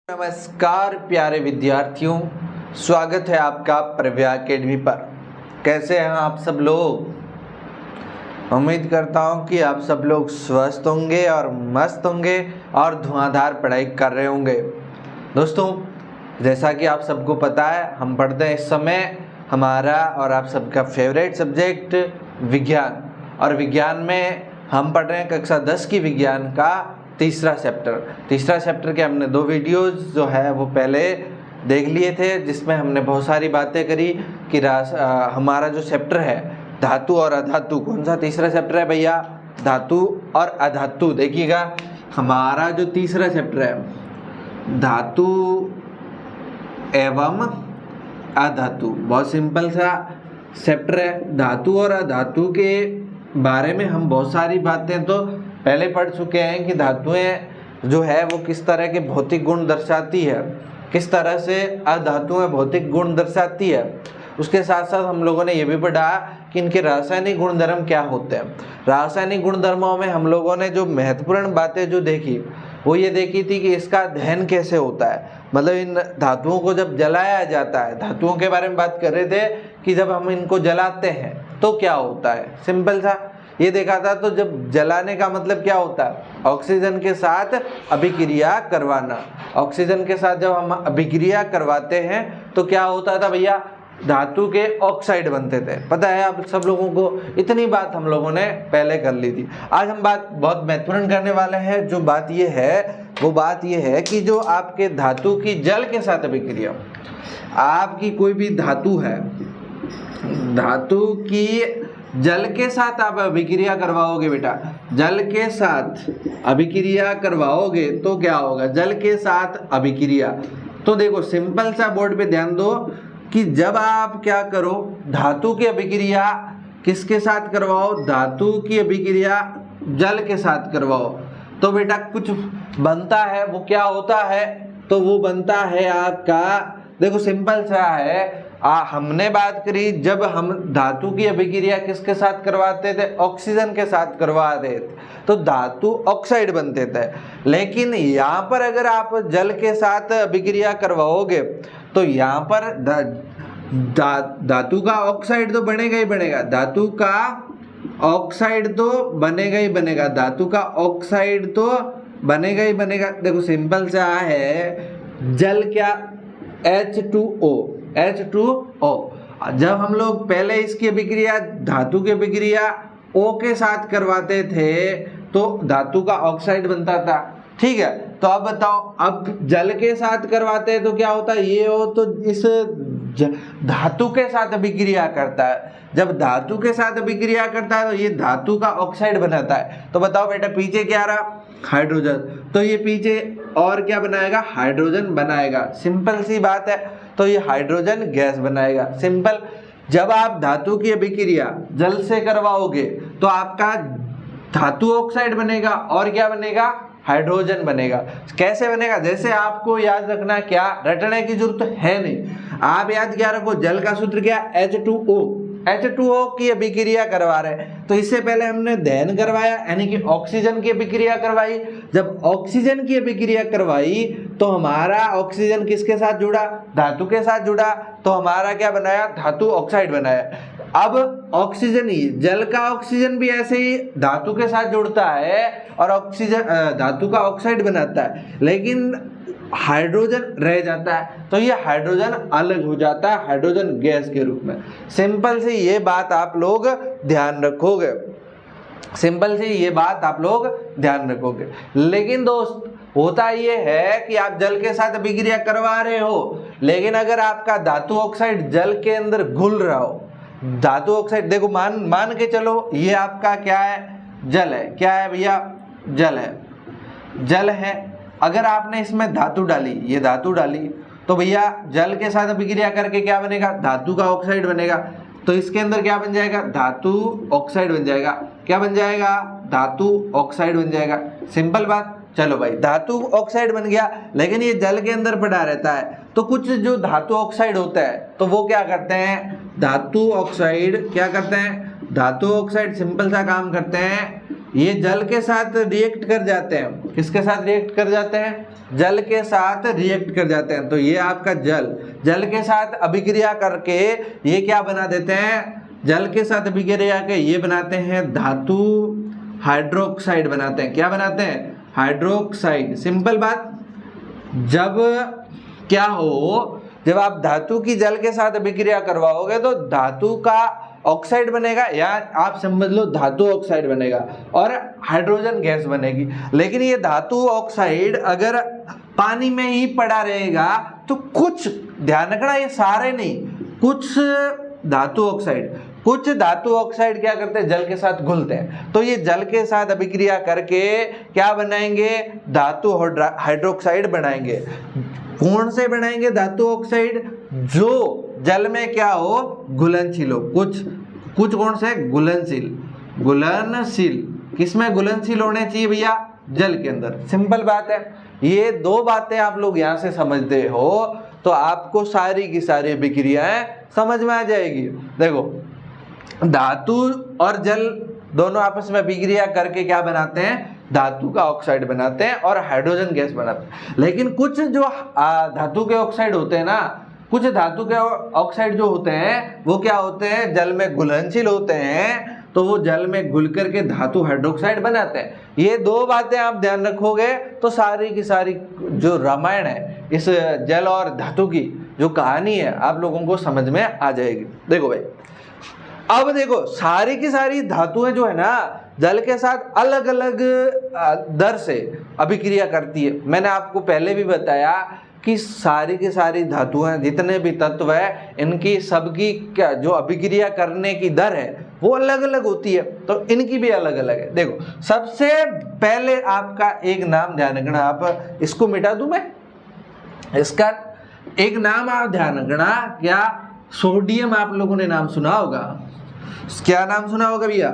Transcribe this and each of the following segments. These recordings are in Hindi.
नमस्कार प्यारे विद्यार्थियों, स्वागत है आपका प्रव्या अकेडमी पर। कैसे हैं आप सब लोग। उम्मीद करता हूं कि आप सब लोग स्वस्थ होंगे और मस्त होंगे और धुआंधार पढ़ाई कर रहे होंगे। दोस्तों, जैसा कि आप सबको पता है, हम पढ़ते हैं इस समय हमारा और आप सबका फेवरेट सब्जेक्ट विज्ञान, और विज्ञान में हम पढ़ रहे हैं कक्षा 10 की विज्ञान का तीसरा चैप्टर के हमने 2 वीडियोस जो है वो पहले देख लिए थे, जिसमें हमने बहुत सारी बातें करी कि हमारा जो चैप्टर है धातु और अधातु, कौन सा तीसरा चैप्टर है भैया, धातु और अधातु। देखिएगा, हमारा जो तीसरा चैप्टर है धातु एवं अधातु, बहुत सिंपल सा चैप्टर है। धातु और अधातु के बारे में हम बहुत सारी बातें तो पहले पढ़ चुके हैं कि धातुएं जो है वो किस तरह के भौतिक गुण दर्शाती है, किस तरह से अधातुएं भौतिक गुण दर्शाती है। उसके साथ साथ हम लोगों ने ये भी पढ़ा कि इनके रासायनिक गुणधर्म क्या होते हैं। रासायनिक गुणधर्मों में हम लोगों ने जो महत्वपूर्ण बातें जो देखी वो ये देखी थी कि इसका दहन कैसे होता है, मतलब इन धातुओं को जब जलाया जाता है, धातुओं के बारे में बात कर रहे थे कि जब हम इनको जलाते हैं तो क्या होता है, सिंपल सा ये देखा था। तो जब जलाने का मतलब क्या होता है, ऑक्सीजन के साथ अभिक्रिया करवाना। ऑक्सीजन के साथ जब हम अभिक्रिया करवाते हैं तो क्या होता था भैया, धातु के ऑक्साइड बनते थे। पता है आप सब लोगों को, इतनी बात हम लोगों ने पहले कर ली थी। आज हम बात बहुत महत्वपूर्ण करने वाले हैं। जो बात ये है वो बात ये है कि जो आपके धातु की जल के साथ अभिक्रिया, आपकी कोई भी धातु है, धातु की जल के साथ आप अभिक्रिया करवाओगे बेटा, जल के साथ अभिक्रिया करवाओगे तो क्या होगा, जल के साथ अभिक्रिया। तो देखो सिंपल सा बोर्ड पे ध्यान दो कि जब आप क्या करो, धातु की अभिक्रिया किसके साथ करवाओ, धातु की अभिक्रिया जल के साथ करवाओ तो बेटा कुछ बनता है। वो क्या होता है, तो वो बनता है आपका, देखो सिंपल सा है, हमने बात करी जब हम धातु की अभिक्रिया किसके साथ करवाते थे, ऑक्सीजन के साथ करवाते थे तो धातु ऑक्साइड बनते थे। लेकिन यहाँ पर अगर आप जल के साथ अभिक्रिया करवाओगे तो यहाँ पर धातु का ऑक्साइड तो बनेगा ही बनेगा, धातु का ऑक्साइड तो बनेगा ही बनेगा, धातु का ऑक्साइड तो बनेगा ही बनेगा। देखो सिंपल सा है, जल क्या, H2O। जब हम लोग पहले इसकी अभिक्रिया, धातु की अभिक्रिया O के साथ करवाते थे तो धातु का ऑक्साइड बनता था, ठीक है। तो अब बताओ, अब जल के साथ करवाते हैं तो क्या होता है, ये हो तो इस धातु के साथ अभिक्रिया करता है। जब धातु के साथ अभिक्रिया करता है तो ये धातु का ऑक्साइड बनाता है। तो बताओ बेटा, पीछे क्या रहा, हाइड्रोजन, तो ये पीछे और क्या बनाएगा, हाइड्रोजन बनाएगा। सिंपल सी बात है, तो ये हाइड्रोजन गैस बनाएगा, सिंपल। जब आप धातु की अभिक्रिया जल से करवाओगे तो आपका धातु ऑक्साइड बनेगा और क्या बनेगा, हाइड्रोजन बनेगा। कैसे बनेगा, जैसे आपको याद रखना, क्या रटने की जरूरत है नहीं, आप याद क्या रखो, जल का सूत्र क्या, H2O की अभिक्रिया करवा रहे हैं। तो इससे पहले हमने दहन करवाया, यानी कि ऑक्सीजन की अभिक्रिया करवाई। जब ऑक्सीजन की अभिक्रिया करवाई तो हमारा ऑक्सीजन किसके साथ जुड़ा, धातु के साथ जुड़ा, तो हमारा क्या बनाया, धातु ऑक्साइड बनाया। अब ऑक्सीजन ही, जल का ऑक्सीजन भी ऐसे ही धातु के साथ जुड़ता है और ऑक्सीजन धातु का ऑक्साइड बनाता है, लेकिन हाइड्रोजन रह जाता है तो ये हाइड्रोजन अलग हो जाता है, हाइड्रोजन गैस के रूप में। सिंपल से ये बात आप लोग ध्यान रखोगे, सिंपल से ये बात आप लोग ध्यान रखोगे। लेकिन दोस्त, होता ये है कि आप जल के साथ अभिक्रिया करवा रहे हो, लेकिन अगर आपका धातु ऑक्साइड जल के अंदर घुल रहा हो, धातु ऑक्साइड, देखो मान के चलो ये आपका क्या है, जल है, क्या है भैया, जल है। अगर आपने इसमें धातु डाली, ये धातु डाली, तो भैया जल के साथ अभिक्रिया करके क्या बनेगा, धातु का ऑक्साइड बनेगा। तो इसके अंदर क्या बन जाएगा, धातु ऑक्साइड बन जाएगा। क्या बन जाएगा, धातु ऑक्साइड बन जाएगा। सिंपल बात। चलो भाई, धातु ऑक्साइड बन गया, लेकिन ये जल के अंदर पड़ा रहता है। तो कुछ जो धातु ऑक्साइड होता है तो वो क्या करते हैं, धातु ऑक्साइड क्या करते हैं, धातु ऑक्साइड सिंपल सा काम करते हैं, ये जल के साथ रिएक्ट कर जाते हैं। किसके साथ रिएक्ट कर जाते हैं? जल के साथ रिएक्ट कर जाते हैं। तो ये आपका जल के साथ अभिक्रिया करके ये क्या बना देते हैं? जल के साथ अभिक्रिया के ये बनाते हैं धातु हाइड्रोक्साइड बनाते हैं। क्या बनाते हैं? हाइड्रोक्साइड। सिंपल बात। जब क्या हो, जब आप धातु की जल के साथ अभिक्रिया करवाओगे तो धातु का ऑक्साइड बनेगा, या आप समझ लो धातु ऑक्साइड बनेगा और हाइड्रोजन गैस बनेगी। लेकिन ये धातु ऑक्साइड अगर पानी में ही पड़ा रहेगा तो कुछ, ध्यान रखना ये सारे नहीं, कुछ धातु ऑक्साइड क्या करते हैं? जल के साथ घुलते हैं। तो ये जल के साथ अभिक्रिया करके क्या बनाएंगे? धातु हाइड्रोक्साइड बनाएंगे। कौन से बनाएंगे धातु ऑक्साइड? जो जल में क्या हो? घुलनशील हो। कुछ कौन से? घुलनशील। किसमें घुलनशील होने चाहिए भैया? जल के अंदर। सिंपल बात है। ये दो बातें आप लोग यहाँ से समझते हो तो आपको सारी की सारी अभिक्रियाएं समझ में आ जाएगी। देखो, धातु और जल दोनों आपस में अभिक्रिया करके क्या बनाते हैं? धातु का ऑक्साइड बनाते हैं और हाइड्रोजन गैस बनाते हैं। लेकिन कुछ जो धातु के ऑक्साइड होते हैं ना, कुछ धातु के ऑक्साइड जो होते हैं वो क्या होते हैं? जल में घुलनशील होते हैं। तो वो जल में घुल करके धातु हाइड्रोक्साइड बनाते हैं। ये दो बातें आप ध्यान रखोगे तो सारी की सारी जो रामायण है, इस जल और धातु की जो कहानी है, आप लोगों को समझ में आ जाएगी। देखो भाई, अब देखो, सारी की सारी धातुएं जो है ना, जल के साथ अलग अलग दर से अभिक्रिया करती है। मैंने आपको पहले भी बताया कि सारी की सारी धातुएं, जितने भी तत्व है, इनकी सबकी क्या जो अभिक्रिया करने की दर है वो अलग अलग होती है। तो इनकी भी अलग अलग है। देखो, सबसे पहले आपका एक नाम ध्यान रखना, आप इसको मिटा दूं मैं, इसका एक नाम आप ध्यान रखना। क्या? सोडियम। आप लोगों ने नाम सुना होगा। क्या नाम सुना होगा भैया?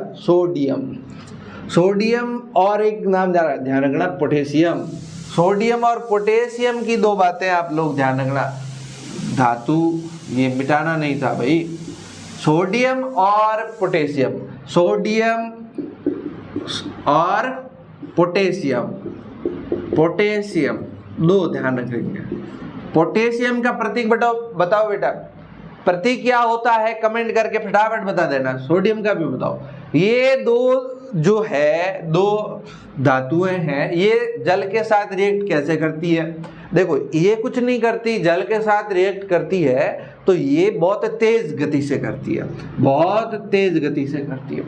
सोडियम। और एक नाम ध्यान रखना, पोटेशियम। सोडियम और पोटेशियम की दो बातें आप लोग ध्यान रखना। धातु ये मिटाना नहीं था भाई। सोडियम और पोटेशियम, सोडियम और पोटेशियम दो ध्यान रखेंगे। पोटेशियम का प्रतीक बताओ बेटा, प्रतीक क्या होता है? कमेंट करके फटाफट बता देना। सोडियम का भी बताओ। ये दो जो है, दो धातुएं हैं, ये जल के साथ रिएक्ट कैसे करती है? देखो, ये कुछ नहीं करती, जल के साथ रिएक्ट करती है तो ये बहुत तेज गति से करती है, बहुत तेज गति से करती है।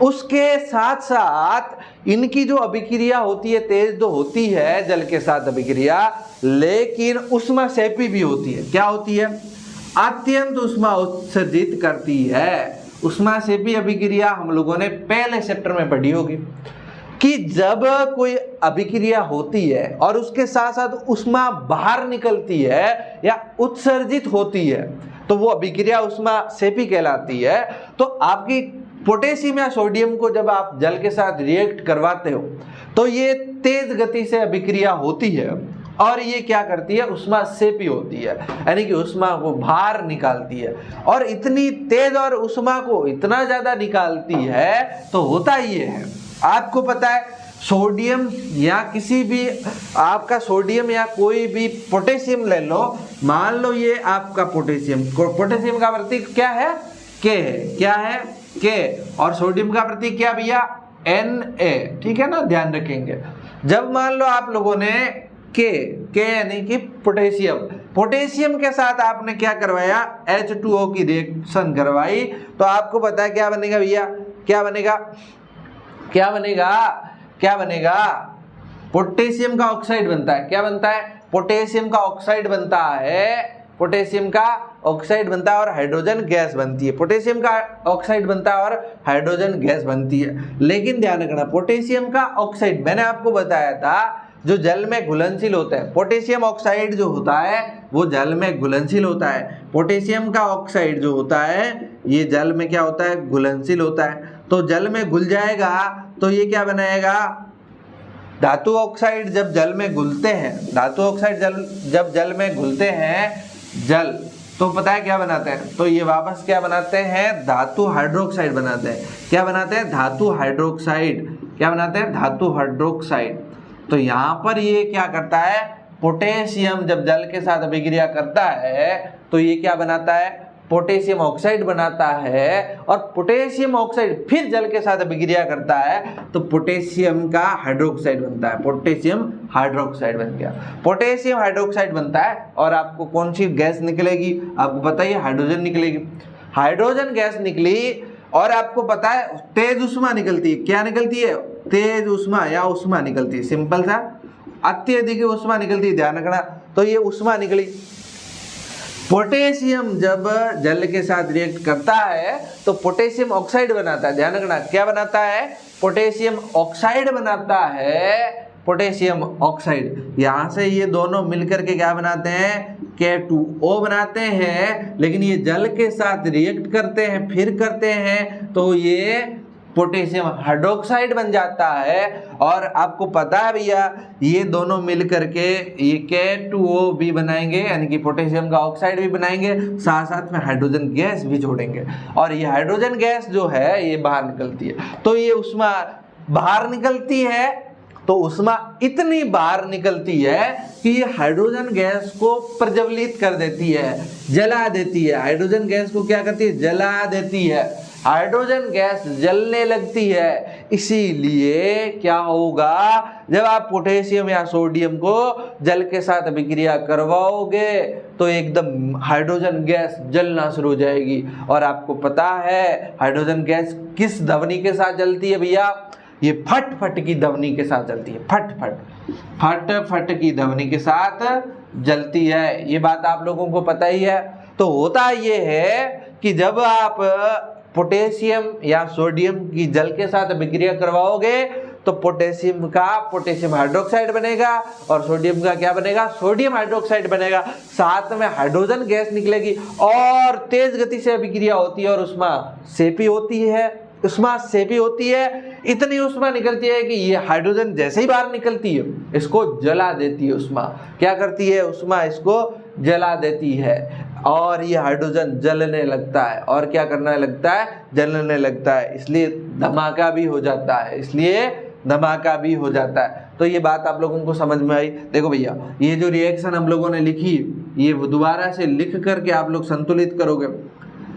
उसके साथ साथ इनकी जो अभिक्रिया होती है, तेज तो होती है जल के साथ अभिक्रिया, लेकिन उष्माक्षेपी भी होती है। क्या होती है? अत्यंत उष्मा उत्सर्जित करती है। उष्माक्षेपी अभिक्रिया हम लोगों ने पहले चैप्टर में पढ़ी होगी कि जब कोई अभिक्रिया होती है और उसके साथ साथ उष्मा बाहर निकलती है या उत्सर्जित होती है तो वो अभिक्रिया उष्माक्षेपी कहलाती है। तो आपकी पोटेशियम या सोडियम को जब आप जल के साथ रिएक्ट करवाते हो तो ये तेज गति से अभिक्रिया होती है और ये क्या करती है? उष्माक्षेपी होती है, यानी कि उष्मा को बाहर निकालती है। और इतनी तेज और उष्मा को इतना ज्यादा निकालती है तो होता ये है, आपको पता है, सोडियम या किसी भी आपका सोडियम या कोई भी पोटेशियम ले लो, मान लो ये आपका पोटेशियम का प्रतीक क्या है? के है। क्या है? के। और सोडियम का प्रतीक क्या भैया? Na। ठीक है ना, ध्यान रखेंगे। जब मान लो आप लोगों ने के यानी कि पोटेशियम के साथ आपने क्या करवाया? H2O की रिएक्शन करवाई तो आपको पता है क्या बनेगा भैया? क्या बनेगा? पोटेशियम का ऑक्साइड बनता है। क्या बनता है? पोटेशियम का ऑक्साइड बनता है। पोटेशियम का ऑक्साइड बनता है और हाइड्रोजन गैस बनती है। पोटेशियम का ऑक्साइड बनता है और हाइड्रोजन गैस बनती है। लेकिन ध्यान रखना, पोटेशियम का ऑक्साइड मैंने आपको बताया था जो जल में घुलनशील होता है। पोटेशियम ऑक्साइड जो होता है वो जल में घुलनशील होता है। पोटेशियम का ऑक्साइड जो होता है ये जल में क्या होता है? घुलनशील होता है। तो जल में घुल जाएगा तो ये क्या बनाएगा? धातु ऑक्साइड जब जल में घुलते हैं, धातु ऑक्साइड जब जल में घुलते हैं तो पता है क्या बनाते हैं? तो ये वापस क्या बनाते हैं? धातु हाइड्रोक्साइड बनाते हैं। क्या बनाते हैं? धातु हाइड्रोक्साइड। क्या बनाते हैं, धातु हाइड्रोक्साइड। तो यहाँ पर ये क्या करता है, पोटेशियम जब जल के साथ अभिक्रिया करता है तो ये क्या बनाता है, पोटेशियम ऑक्साइड बनाता है, और पोटेशियम ऑक्साइड फिर जल के साथ अभिक्रिया करता है तो पोटेशियम का हाइड्रोक्साइड बनता है, पोटेशियम हाइड्रोक्साइड बन गया। पोटेशियम हाइड्रोक्साइड बनता है और आपको कौन सी गैस निकलेगी, आपको पता ही है, हाइड्रोजन निकलेगी। हाइड्रोजन गैस निकली और आपको पता है तेज उष्मा निकलती है। क्या निकलती है, तेज उष्मा या उष्मा निकलती है, सिंपल सा, अत्यधिक उष्मा निकलती है, ध्यान रखना। तो ये उष्मा निकली। पोटेशियम जब जल के साथ रिएक्ट करता है तो पोटेशियम ऑक्साइड बनाता है, ध्यान रखना, क्या बनाता है, पोटेशियम ऑक्साइड बनाता है, पोटेशियम ऑक्साइड। यहाँ से ये दोनों मिलकर के क्या बनाते हैं, K2O बनाते हैं, लेकिन ये जल के साथ रिएक्ट करते हैं, फिर करते हैं तो ये पोटेशियम हाइड्रोक्साइड बन जाता है। और आपको पता है भैया ये दोनों मिल करके ये K2O भी बनाएंगे, यानी कि पोटेशियम का ऑक्साइड भी बनाएंगे, साथ साथ में हाइड्रोजन गैस भी जोड़ेंगे, और ये हाइड्रोजन गैस जो है ये बाहर निकलती है। तो ये उष्मा बाहर निकलती है, तो उष्मा इतनी बाहर निकलती है कि ये हाइड्रोजन गैस को प्रज्वलित कर देती है, जला देती है। हाइड्रोजन गैस को क्या करती है, जला देती है। हाइड्रोजन गैस जलने लगती है। इसीलिए क्या होगा, जब आप पोटेशियम या सोडियम को जल के साथ अभिक्रिया करवाओगे तो एकदम हाइड्रोजन गैस जलना शुरू हो जाएगी। और आपको पता है हाइड्रोजन गैस किस ध्वनि के साथ जलती है भैया, ये फट फट की ध्वनि के साथ जलती है, फट फट की ध्वनि के साथ जलती है। ये बात आप लोगों को पता ही है। तो होता ये है कि जब आप पोटेशियम या सोडियम की जल के साथ अभिक्रिया करवाओगे तो पोटेशियम का पोटेशियम हाइड्रोक्साइड बनेगा और सोडियम का क्या बनेगा, सोडियम हाइड्रोक्साइड बनेगा। साथ में हाइड्रोजन गैस निकलेगी और तेज गति से अभिक्रिया होती है और उष्मा सेपी होती है, उष्मा सेपी होती है। इतनी उष्मा निकलती है कि ये हाइड्रोजन जैसे ही बाहर निकलती है इसको जला देती है। उष्मा क्या करती है, उष्मा इसको जला देती है और ये हाइड्रोजन जलने लगता है। और क्या करने लगता है, जलने लगता है। इसलिए धमाका भी हो जाता है, इसलिए धमाका भी हो जाता है। तो ये बात आप लोगों को समझ में आई। देखो भैया ये जो रिएक्शन हम लोगों ने लिखी ये दोबारा से लिख करके आप लोग संतुलित करोगे,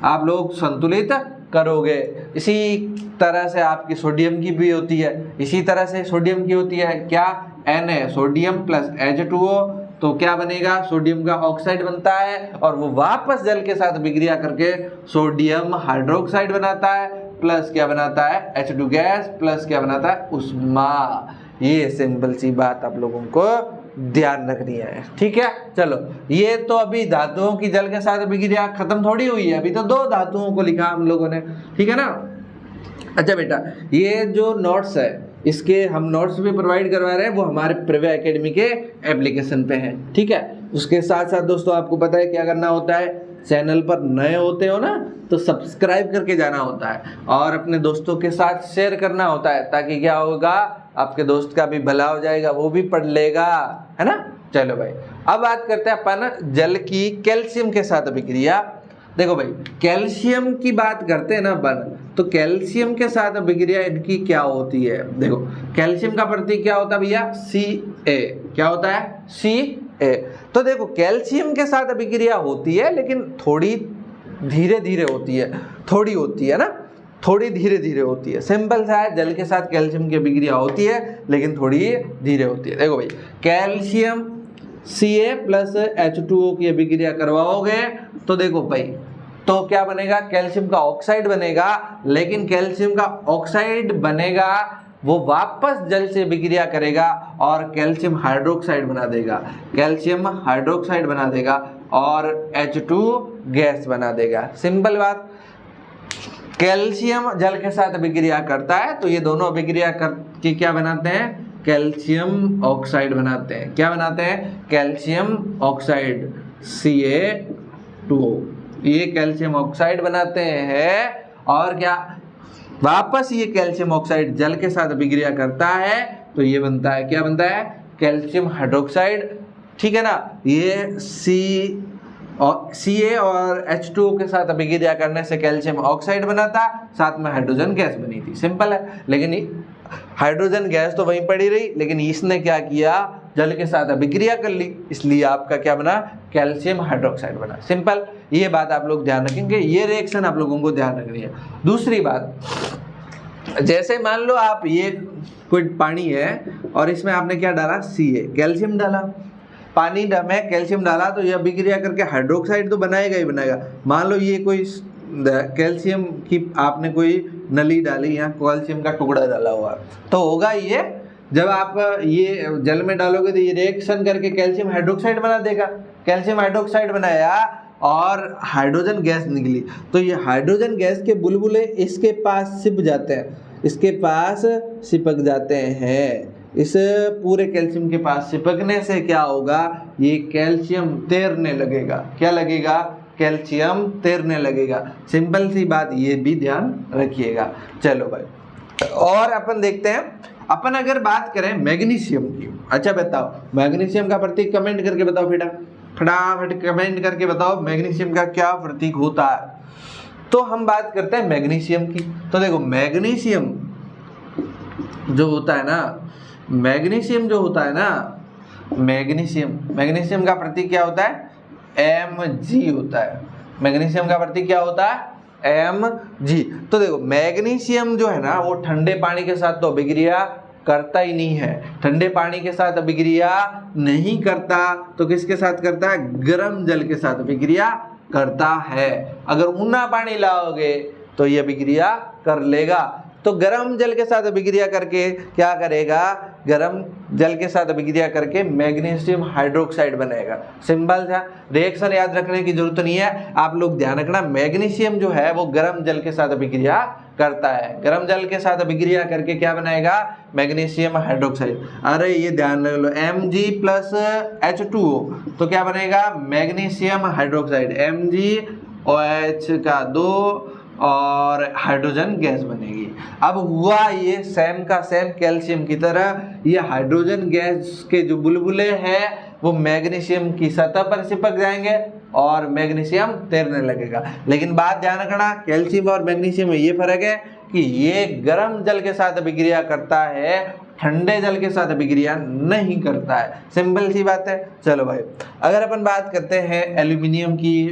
आप लोग संतुलित करोगे। इसी तरह से आपकी सोडियम की भी होती है, इसी तरह से सोडियम की होती है क्या, Na सोडियम प्लस H2O, तो क्या बनेगा, सोडियम का ऑक्साइड बनता है और वो वापस जल के साथ विक्रिया करके सोडियम हाइड्रोक्साइड बनाता है, प्लस क्या बनाता है, H2 गैस, प्लस क्या बनाता है, उष्मा। ये सिंपल सी बात आप लोगों को ध्यान रखनी है, ठीक है। चलो ये तो अभी धातुओं की जल के साथ अभिक्रिया खत्म थोड़ी हुई है, अभी तो दो धातुओं को लिखा हम लोगों ने, ठीक है ना। अच्छा बेटा ये जो नोट्स है इसके हम नोट्स भी प्रोवाइड करवा रहे हैं, वो हमारे प्रव्या एकेडमी के एप्लीकेशन पे हैं, ठीक है। उसके साथ साथ दोस्तों आपको पता है क्या करना होता है, चैनल पर नए होते हो ना तो सब्सक्राइब करके जाना होता है और अपने दोस्तों के साथ शेयर करना होता है, ताकि क्या होगा, आपके दोस्त का भी भला हो जाएगा, वो भी पढ़ लेगा, है ना। चलो भाई अब बात करते हैं अपन जल की कैल्शियम के साथ अभिक्रिया। देखो भाई कैल्शियम की बात करते हैं ना अपन, तो कैल्शियम के साथ अभिक्रिया इनकी क्या होती है। देखो कैल्शियम का प्रतीक क्या होता है भैया, Ca, क्या होता है, Ca। तो देखो कैल्शियम के साथ अभिक्रिया होती है लेकिन थोड़ी धीरे धीरे होती है, थोड़ी होती है ना, थोड़ी धीरे धीरे होती है। सिंपल सा है, जल के साथ कैल्शियम की अभिक्रिया होती है लेकिन थोड़ी धीरे होती है। देखो भाई कैल्शियम Ca प्लस H2O की अभिक्रिया करवाओगे तो देखो भाई तो क्या बनेगा, कैल्शियम का ऑक्साइड बनेगा, लेकिन कैल्शियम का ऑक्साइड बनेगा वो वापस जल से अभिक्रिया करेगा और कैल्शियम हाइड्रोक्साइड बना देगा, कैल्शियम हाइड्रोक्साइड बना देगा और H2 गैस बना देगा। सिंपल बात, कैल्शियम जल के साथ अभिक्रिया करता है तो ये दोनों अभिक्रिया करके क्या बनाते हैं, कैल्शियम ऑक्साइड बनाते हैं। क्या बनाते हैं, कैल्शियम ऑक्साइड Ca2O, ये कैल्शियम ऑक्साइड बनाते हैं। और क्या वापस ये कैल्शियम ऑक्साइड जल के साथ अभिक्रिया करता है तो ये बनता है, क्या बनता है, कैल्शियम हाइड्रोक्साइड, ठीक है ना। ये Ca और H2O के साथ अभिक्रिया करने से कैल्शियम ऑक्साइड बना था, साथ में हाइड्रोजन गैस बनी थी। सिंपल है। लेकिन हाइड्रोजन गैस तो वहीं पड़ी रही, लेकिन इसने क्या किया, जल के साथ अभिक्रिया कर ली, इसलिए आपका क्या बना, कैल्शियम हाइड्रोक्साइड बना। सिंपल, ये बात आप लोग ध्यान रखेंगे, ये रिएक्शन आप लोगों को ध्यान रखनी है। दूसरी बात, जैसे मान लो आप ये कोई पानी है और इसमें आपने क्या डाला, Ca, कैल्शियम डाला, पानी में कैल्शियम डाला तो यह अभिक्रिया करके हाइड्रोक्साइड तो बनाएगा ही बनाएगा। मान लो ये कोई कैल्शियम की आपने कोई नली डाली, यहाँ कैल्शियम का टुकड़ा डाला हुआ, तो होगा ये, जब आप ये जल में डालोगे तो ये रिएक्शन करके कैल्शियम हाइड्रोक्साइड बना देगा। कैल्शियम हाइड्रोक्साइड बनाया और हाइड्रोजन गैस निकली, तो ये हाइड्रोजन गैस के बुलबुले इसके पास सिप जाते हैं, इसके पास सिपक जाते हैं। इस पूरे कैल्शियम के पास सिपकने से क्या होगा, ये कैल्शियम तैरने लगेगा। क्या लगेगा, कैल्शियम तैरने लगेगा। सिंपल सी बात, ये भी ध्यान रखिएगा। चलो भाई, और अपन देखते हैं, अपन अगर बात करें मैग्नीशियम की। अच्छा बताओ, मैग्नीशियम का प्रतीक कमेंट करके बताओ बेटा, फटाफट कमेंट करके बताओ मैग्नीशियम का क्या प्रतीक होता है। तो हम बात करते हैं मैग्नीशियम की। तो देखो, मैग्नीशियम जो होता है ना, मैग्नीशियम जो होता है ना, मैग्नीशियम का प्रतीक क्या होता है, Mg होता है। मैग्नीशियम का प्रतीक क्या होता है, Mg। तो देखो, मैग्नीशियम जो है ना, वो ठंडे पानी के साथ तो अभिक्रिया करता ही नहीं है, ठंडे पानी के साथ अभिक्रिया नहीं करता, तो किसके साथ करता है, गर्म जल के साथ अभिक्रिया करता है। अगर ऊना पानी लाओगे तो ये अभिक्रिया कर लेगा। तो गर्म जल के साथ अभिक्रिया करके क्या करेगा, गर्म जल के साथ अभिक्रिया करके मैग्नीशियम हाइड्रोक्साइड बनेगा। सिंपल था, रिएक्शन याद रखने की जरूरत नहीं है, आप लोग ध्यान रखना। मैग्नीशियम जो है वो गर्म जल के साथ अभिक्रिया करता है, गर्म जल के साथ अभिक्रिया करके क्या बनाएगा, मैग्नीशियम हाइड्रोक्साइड। अरे ये ध्यान रख लो, Mg प्लस H2O, तो क्या बनेगा, मैग्नीशियम हाइड्रोक्साइड, MgOH का 2 और हाइड्रोजन गैस बनेगी। अब हुआ ये सेम का सेम कैल्शियम की तरह, ये हाइड्रोजन गैस के जो बुलबुले हैं वो मैग्नीशियम की सतह पर चिपक जाएंगे और मैग्नीशियम तैरने लगेगा। लेकिन बात ध्यान रखना, कैल्शियम और मैग्नीशियम में ये फर्क है कि ये गर्म जल के साथ अभिक्रिया करता है, ठंडे जल के साथ अभिक्रिया नहीं करता है। सिंपल सी बात है। चलो भाई, अगर अपन बात करते हैं एल्यूमिनियम की,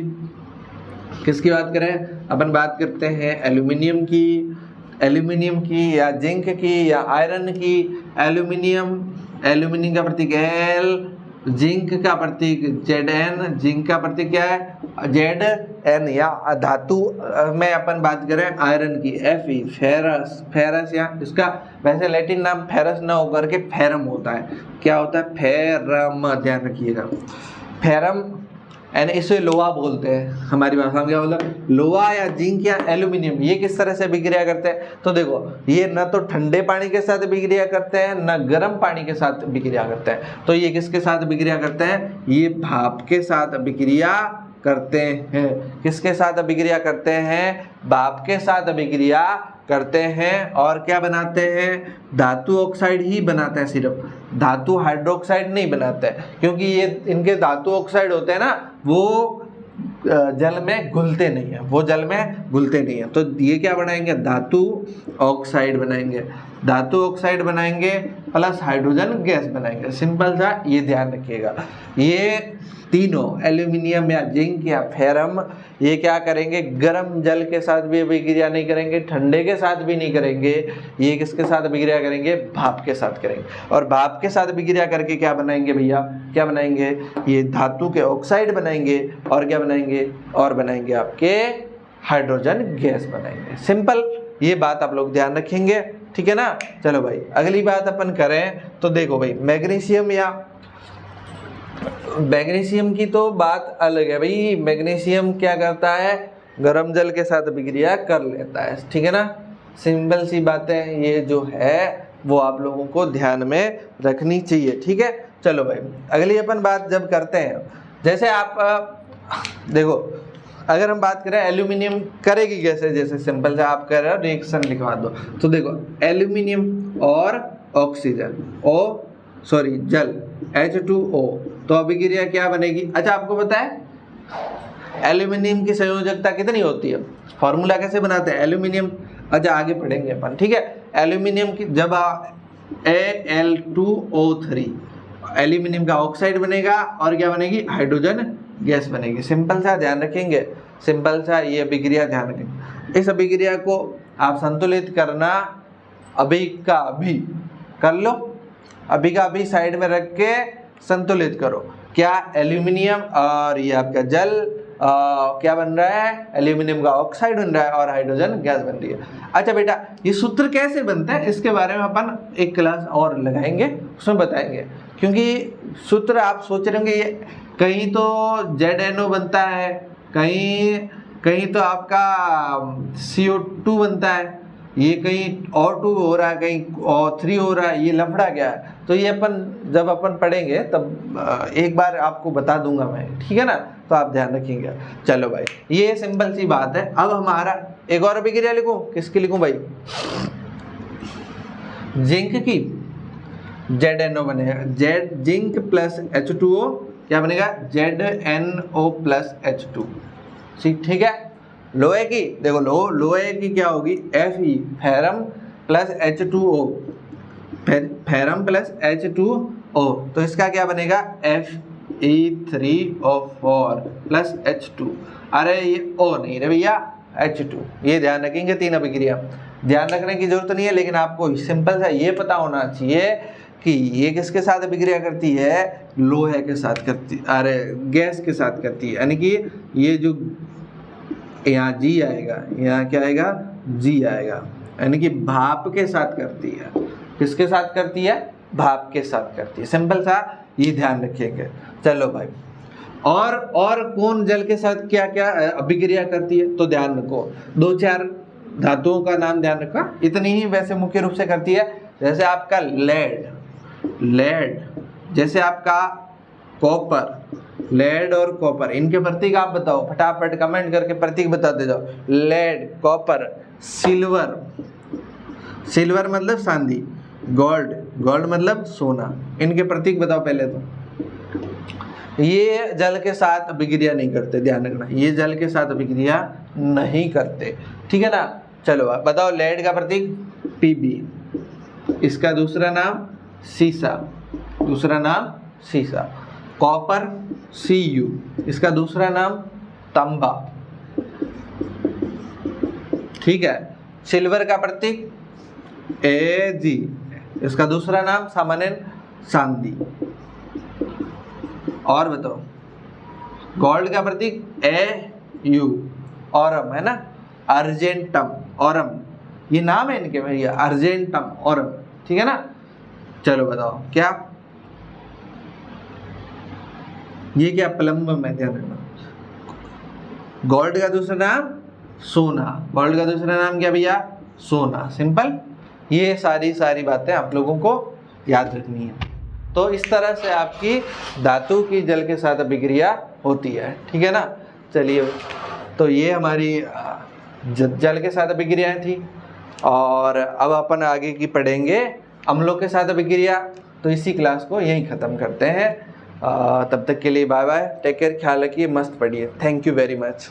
किसकी बात करें, अपन बात करते हैं एल्यूमिनियम की या जिंक की या आयरन की। एल्यूमिनियम का प्रतीक L, जिंक का प्रतीक Zn, जिंक का प्रतीक क्या है, Zn, या धातु में अपन बात करें आयरन की Fe, फेरस, या इसका वैसे लैटिन नाम फेरस ना होकर के फेरम होता है। क्या होता है, फेरम, ध्यान रखिएगा, फेरम, यानी इसे लोहा बोलते हैं हमारी भाषा में। क्या बोला, लोहा या जिंक या एल्यूमिनियम, ये किस तरह से अभिक्रिया करते हैं, तो देखो ये न तो ठंडे पानी के साथ अभिक्रिया करते हैं, न गर्म पानी के साथ अभिक्रिया करते हैं। तो ये किसके साथ अभिक्रिया करते हैं, ये भाप के साथ अभिक्रिया करते हैं। किसके साथ अभिक्रिया करते हैं, भाप के साथ अभिक्रिया करते हैं। और क्या बनाते हैं, धातु ऑक्साइड ही बनाते हैं, सिर्फ धातु हाइड्रोक्साइड नहीं बनाते हैं, क्योंकि ये इनके धातु ऑक्साइड होते हैं ना, वो जल में घुलते नहीं है, वो जल में घुलते नहीं है। तो ये क्या बनाएंगे, धातु ऑक्साइड बनाएंगे, धातु ऑक्साइड बनाएंगे प्लस हाइड्रोजन गैस बनाएंगे। सिंपल सा, ये ध्यान रखिएगा। ये तीनों एल्यूमिनियम या जिंक या फेरम, ये क्या करेंगे, गर्म जल के साथ भी अभिक्रिया नहीं करेंगे, ठंडे के साथ भी नहीं करेंगे, ये किसके साथ अभिक्रिया करेंगे, भाप के साथ करेंगे। और भाप के साथ अभिक्रिया करके क्या बनाएंगे भैया, क्या बनाएंगे, ये धातु के ऑक्साइड बनाएंगे। और क्या बनाएंगे, और बनाएंगे आपके हाइड्रोजन गैस बनाएंगे। सिंपल, ये बात आप लोग ध्यान रखेंगे, ठीक है ना। चलो भाई, अगली बात अपन करें तो देखो भाई, मैग्नीशियम की तो बात अलग है भाई। मैग्नीशियम क्या करता है, गर्म जल के साथ अभिक्रिया कर लेता है, ठीक है ना। सिंपल सी बातें ये जो है वो आप लोगों को ध्यान में रखनी चाहिए, ठीक है। चलो भाई, अगली अपन बात जब करते हैं, जैसे आप देखो, अगर हम बात करें एल्यूमिनियम करेगी कैसे, जैसे सिंपल से आप कह रहे हो रिएक्शन लिखवा दो, तो देखो एल्यूमिनियम और ऑक्सीजन, जल H2O, तो अभिक्रिया क्या बनेगी। अच्छा, आपको पता है एल्यूमिनियम की संयोजकता कितनी होती है, फॉर्मूला कैसे बनाते हैं एल्यूमिनियम, अच्छा आगे पढ़ेंगे अपन, ठीक है। एल्यूमिनियम की जब Al2O3 एल्यूमिनियम का ऑक्साइड बनेगा और क्या बनेगी, हाइड्रोजन गैस बनेगी। सिंपल सा ध्यान रखेंगे, सिंपल सा ये अभिक्रिया ध्यान रखेंगे। इस अभिक्रिया को आप संतुलित करना अभी का अभी कर लो, अभी का अभी साइड में रख के संतुलित करो। क्या एल्यूमिनियम और ये आपका जल क्या बन रहा है, एल्यूमिनियम का ऑक्साइड बन रहा है और हाइड्रोजन गैस बन रही है। अच्छा बेटा, ये सूत्र कैसे बनता है इसके बारे में अपन एक क्लास और लगाएंगे, उसमें बताएंगे। क्योंकि सूत्र आप सोच रहे होंगे ये कहीं तो ZNO बनता है, कहीं तो आपका CO2 बनता है, ये कहीं O2 हो रहा है, कहीं O3 हो रहा है, ये लफड़ा गया है। तो ये अपन जब अपन पढ़ेंगे तब एक बार आपको बता दूंगा मैं, ठीक है ना, तो आप ध्यान रखेंगे। चलो भाई, ये सिंपल सी बात है। अब हमारा एक और अभिक्रिया लिखूं, किसकी लिखूं भाई, जिंक की, ZNO बनेगा, जिंक प्लस H2O क्या बनेगा, ZNO प्लस H2, ठीक है। लोहे की देखो, लोहे की क्या होगी, Fe ferrum plus H2O, ferrum plus H2O, तो इसका क्या बनेगा, Fe3O4 प्लस H2। अरे ये O नहीं रे भैया, H2। ये ध्यान रखेंगे, तीन अभिक्रिया ध्यान रखने की जरूरत नहीं है, लेकिन आपको सिंपल सा ये पता होना चाहिए कि ये किसके साथ अभिक्रिया करती है, लोहे के साथ करती, अरे गैस के साथ करती है। यानी कि ये जो यहाँ G आएगा, यहाँ क्या आएगा, G आएगा, यानी कि भाप के साथ करती है। किसके साथ करती है, भाप के साथ करती है। सिंपल सा ये ध्यान रखिएगा। चलो भाई, और कौन जल के साथ क्या क्या अभिक्रिया करती है, तो ध्यान रखो, 2-4 धातुओं का नाम ध्यान रखा, इतनी ही वैसे मुख्य रूप से करती है। जैसे आपका लेड, जैसे आपका कॉपर, लेड और कॉपर, इनके प्रतीक आप बताओ, फटाफट कमेंट करके प्रतीक बताते जाओ। लेड, कॉपर, सिल्वर मतलब चांदी, गोल्ड मतलब सोना, इनके प्रतीक बताओ पहले तो। ये जल के साथ अभिक्रिया नहीं करते, ध्यान रखना, ये जल के साथ अभिक्रिया नहीं करते, ठीक है ना। चलो बताओ, लेड का प्रतीक Pb, इसका दूसरा नाम सीसा, कॉपर Cu, इसका दूसरा नाम तांबा, ठीक है। सिल्वर का प्रतीक Ag, इसका दूसरा नाम सामान्य चांदी। और बताओ, गोल्ड का प्रतीक Au, औरम है ना, अर्जेंटम, औरम, ये नाम है इनके भैया, अर्जेंटम, औरम, ठीक है ना। चलो बताओ क्या, ये क्या, प्लम्बम है, ध्यान रखना। गोल्ड का दूसरा नाम सोना, गोल्ड का दूसरा नाम क्या भैया, सोना, सिंपल। ये सारी बातें आप लोगों को याद रखनी है। तो इस तरह से आपकी धातु की जल के साथ अभिक्रिया होती है, ठीक है ना। चलिए, तो ये हमारी जल के साथ अभिक्रियाएं थी, और अब अपन आगे की पढ़ेंगे अम्लों के साथ अभिक्रिया। तो इसी क्लास को यहीं ख़त्म करते हैं। तब तक के लिए बाय बाय, टेक केयर, ख्याल रखिए, मस्त पढ़िए। Thank you very much.